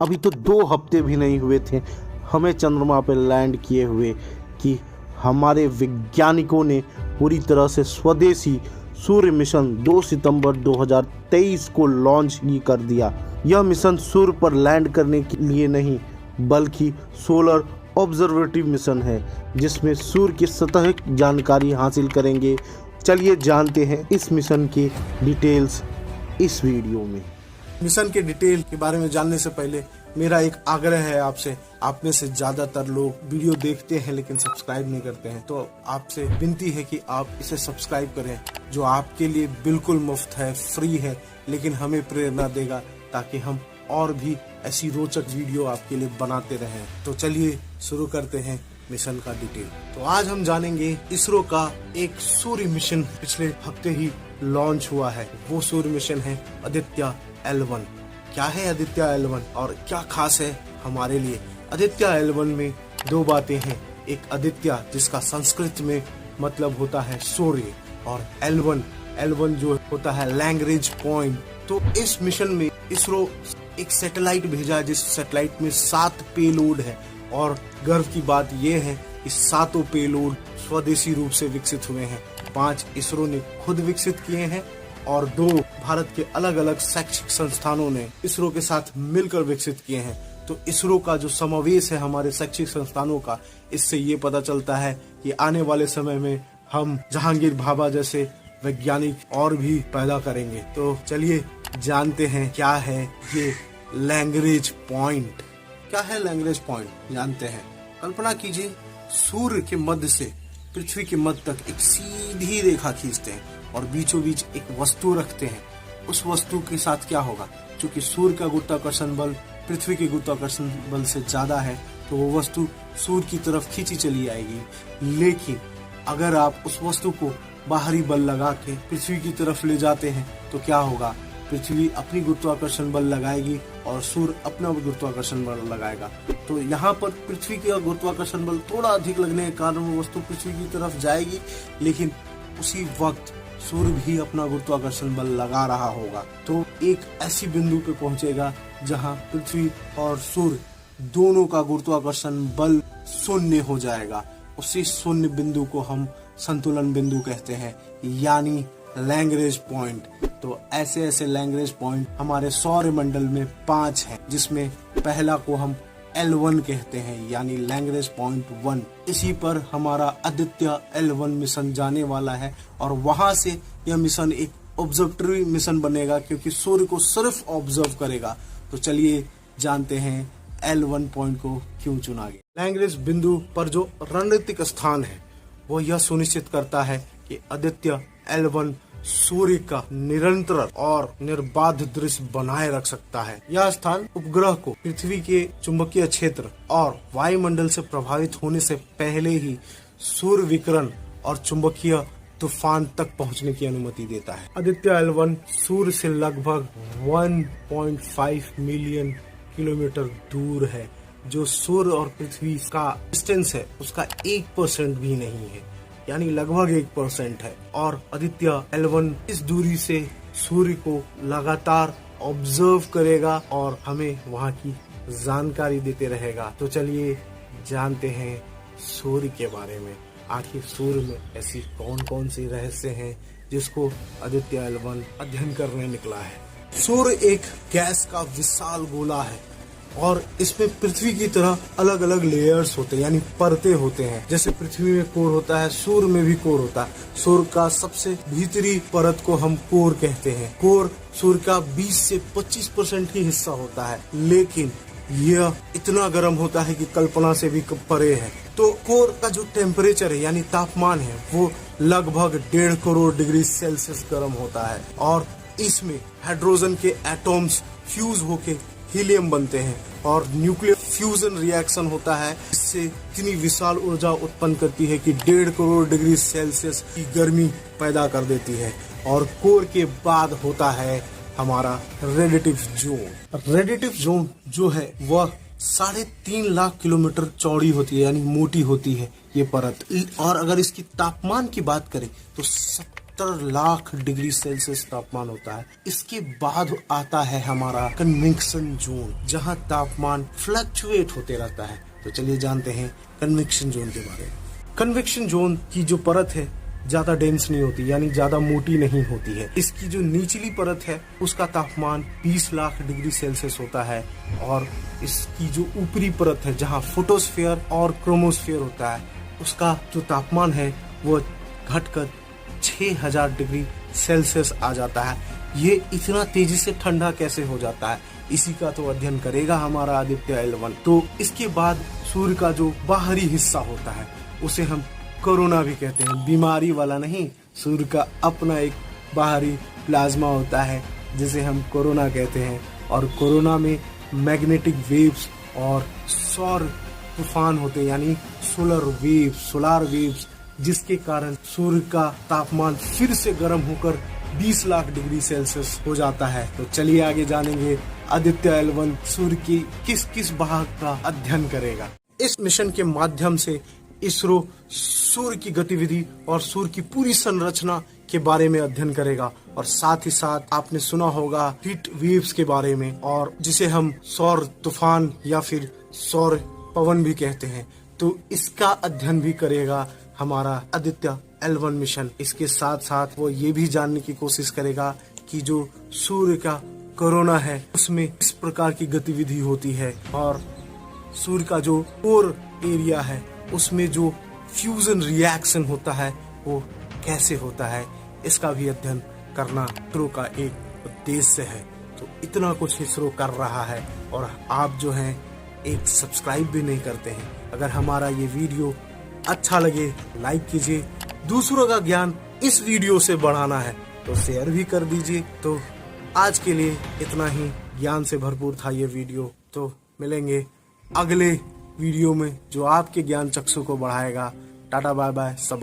अभी तो 2 हफ्ते भी नहीं हुए थे हमें चंद्रमा पर लैंड किए हुए कि हमारे वैज्ञानिकों ने पूरी तरह से स्वदेशी सूर्य मिशन 2 सितंबर 2023 को लॉन्च ही कर दिया। यह मिशन सूर्य पर लैंड करने के लिए नहीं बल्कि सोलर ऑब्जर्वेटिव मिशन है, जिसमें सूर्य की सतह की जानकारी हासिल करेंगे। चलिए जानते हैं इस मिशन की डिटेल्स इस वीडियो में। मिशन के डिटेल के बारे में जानने से पहले मेरा एक आग्रह है आपसे। आप में से ज्यादातर लोग वीडियो देखते हैं लेकिन सब्सक्राइब नहीं करते हैं, तो आपसे विनती है कि आप इसे सब्सक्राइब करें, जो आपके लिए बिल्कुल मुफ्त है, फ्री है, लेकिन हमें प्रेरणा देगा ताकि हम और भी ऐसी रोचक वीडियो आपके लिए बनाते रहें। तो चलिए शुरू करते हैं मिशन का डिटेल। तो आज हम जानेंगे इसरो का एक सूर्य मिशन पिछले हफ्ते ही लॉन्च हुआ है। वो सूर्य मिशन है आदित्य L1। क्या है आदित्य L1 और क्या खास है हमारे लिए? आदित्य L1 में 2 बातें हैं। एक आदित्य जिसका संस्कृत में मतलब होता है सूर्य, और L1 जो होता है लैंग्वेज पॉइंट। तो इस मिशन में इसरो एक सैटेलाइट भेजा है, जिस सैटेलाइट में 7 पेलोड है, और गर्व की बात यह है कि 7 पेलोड स्वदेशी रूप से विकसित हुए हैं। 5 इसरो ने खुद विकसित किए हैं और 2 भारत के अलग अलग शैक्षिक संस्थानों ने इसरो के साथ मिलकर विकसित किए हैं। तो इसरो का जो समावेश है हमारे शैक्षिक संस्थानों का, इससे ये पता चलता है कि आने वाले समय में हम जहांगीर भाभा जैसे वैज्ञानिक और भी पैदा करेंगे। तो चलिए जानते हैं क्या है ये लैंग्वेज पॉइंट। क्या है लैंग्वेज पॉइंट जानते हैं। कल्पना कीजिए, सूर्य के मध्य से पृथ्वी के मध्य तक एक सीधी रेखा खींचते हैं और बीचों बीच एक वस्तु रखते हैं। उस वस्तु के साथ क्या होगा? क्योंकि सूर्य का गुरुत्वाकर्षण बल पृथ्वी के गुरुत्वाकर्षण बल से ज्यादा है, तो वो वस्तु सूर्य की तरफ खींची चली आएगी। लेकिन अगर आप उस वस्तु को बाहरी बल लगा के पृथ्वी की तरफ ले जाते हैं तो क्या होगा? पृथ्वी अपनी गुरुत्वाकर्षण बल लगाएगी और सूर्य अपना गुरुत्वाकर्षण बल लगाएगा। तो यहाँ पर पृथ्वी का गुरुत्वाकर्षण बल थोड़ा अधिक लगने के कारण वो वस्तु पृथ्वी की तरफ जाएगी, लेकिन उसी वक्त सूर्य भी अपना गुरुत्वाकर्षण बल लगा रहा होगा। तो एक ऐसी बिंदु पे पहुंचेगा जहाँ पृथ्वी और सूर्य दोनों का गुरुत्वाकर्षण बल शून्य हो जाएगा। उसी शून्य बिंदु को हम संतुलन बिंदु कहते हैं, यानी लैंग्वेज पॉइंट। तो ऐसे लैंग्वेज पॉइंट हमारे सौर मंडल में 5 हैं, जिसमें पहला को हम L1 कहते हैं, यानी लैंग्वेज पॉइंट 1। इसी पर हमारा आदित्य L1 मिशन जाने वाला है और वहां से यह मिशन एक ऑब्जर्वेटरी मिशन बनेगा, क्योंकि सूर्य को सिर्फ ऑब्जर्व करेगा। तो चलिए जानते हैं L1 पॉइंट को क्यों चुना गया। लैंग्वेज बिंदु पर जो रणनीतिक स्थान है वो यह सुनिश्चित करता है कि आदित्य L1 सूर्य का निरंतर और निर्बाध दृश्य बनाए रख सकता है। यह स्थान उपग्रह को पृथ्वी के चुंबकीय क्षेत्र और वायुमंडल से प्रभावित होने से पहले ही सूर्य विकिरण और चुंबकीय तूफान तक पहुंचने की अनुमति देता है। आदित्य L1 सूर्य से लगभग 1.5 मिलियन किलोमीटर दूर है। जो सूर्य और पृथ्वी का डिस्टेंस है उसका 1% भी नहीं है, यानी लगभग 1% है। और आदित्य L1 इस दूरी से सूर्य को लगातार ऑब्जर्व करेगा और हमें वहां की जानकारी देते रहेगा। तो चलिए जानते हैं सूर्य के बारे में। आखिर सूर्य में ऐसी कौन कौन सी रहस्य हैं जिसको आदित्य L1 अध्ययन करने निकला है। सूर्य एक गैस का विशाल गोला है और इसमें पृथ्वी की तरह अलग अलग लेयर्स होते हैं, यानी परतें होते हैं। जैसे पृथ्वी में कोर होता है, सूर्य में भी कोर होता है। सूर्य का सबसे भीतरी परत को हम कोर कहते हैं। कोर सूर्य का 20 से 25% ही हिस्सा होता है, लेकिन यह इतना गर्म होता है कि कल्पना से भी परे है। तो कोर का जो टेम्परेचर है यानी तापमान है वो लगभग 1.5 करोड़ डिग्री सेल्सियस गर्म होता है, और इसमें हाइड्रोजन के एटॉम्स फ्यूज होके हीलियम बनते हैं और न्यूक्लियर फ्यूजन रिएक्शन होता है। इससे इतनी विशाल ऊर्जा उत्पन्न करती है कि 1.5 करोड़ डिग्री सेल्सियस की गर्मी पैदा कर देती है। और कोर के बाद होता है हमारा रेडिएटिव जोन। रेडिएटिव जोन जो है वह 3.5 लाख किलोमीटर चौड़ी होती है, यानी मोटी होती है ये परत। और अगर इसकी तापमान की बात करें तो 70 लाख डिग्री सेल्सियस तापमान होता है। इसके बाद आता है हमारा कन्वेक्शन जोन, जहां तापमान फ्लक्चुएट होते रहता है। तो चलिए जानते हैं कन्वेक्शन जोन के बारे में। कन्वेक्शन जोन की जो परत है ज्यादा डेंस नहीं होती, यानी ज्यादा मोटी नहीं होती है। इसकी जो निचली परत है उसका तापमान 20 लाख डिग्री सेल्सियस होता है, और इसकी जो ऊपरी परत है जहां फोटोस्फीयर और क्रोमोस्फीयर होता है उसका जो तापमान है वो घटकर 6000 डिग्री सेल्सियस आ जाता है। ये इतना तेजी से ठंडा कैसे हो जाता है, इसी का तो अध्ययन करेगा हमारा आदित्य L1। तो इसके बाद सूर्य का जो बाहरी हिस्सा होता है उसे हम कोरोना भी कहते हैं, बीमारी वाला नहीं। सूर्य का अपना एक बाहरी प्लाज्मा होता है जिसे हम कोरोना कहते हैं, और कोरोना में मैग्नेटिक वेव्स और सौर तूफान होते हैं, यानी सोलार वेव्स, जिसके कारण सूर्य का तापमान फिर से गर्म होकर 20 लाख डिग्री सेल्सियस हो जाता है। तो चलिए आगे जानेंगे आदित्य L1 सूर्य की किस किस भाग का अध्ययन करेगा। इस मिशन के माध्यम से इसरो सूर्य की गतिविधि और सूर्य की पूरी संरचना के बारे में अध्ययन करेगा, और साथ ही साथ आपने सुना होगा हीट वेव्स के बारे में, और जिसे हम सौर तूफान या फिर सौर पवन भी कहते हैं। तो इसका अध्ययन भी करेगा हमारा आदित्य L1 मिशन। इसके साथ साथ वो ये भी जानने की कोशिश करेगा कि जो सूर्य का कोरोना है उसमें किस प्रकार की गतिविधि होती है, और सूर्य का जो कोर एरिया है उसमें जो फ्यूजन रिएक्शन होता है वो कैसे होता है, इसका भी अध्ययन करना इसरो का एक उद्देश्य है। तो इतना कुछ इसरो कर रहा है, और आप जो हैं एक सब्सक्राइब भी नहीं करते हैं। अगर हमारा ये वीडियो अच्छा लगे लाइक कीजिए, दूसरों का ज्ञान इस वीडियो से बढ़ाना है तो शेयर भी कर दीजिए। तो आज के लिए इतना ही, ज्ञान से भरपूर था ये वीडियो। तो मिलेंगे अगले वीडियो में जो आपके ज्ञान चक्षु को बढ़ाएगा। टाटा बाय बाय सब।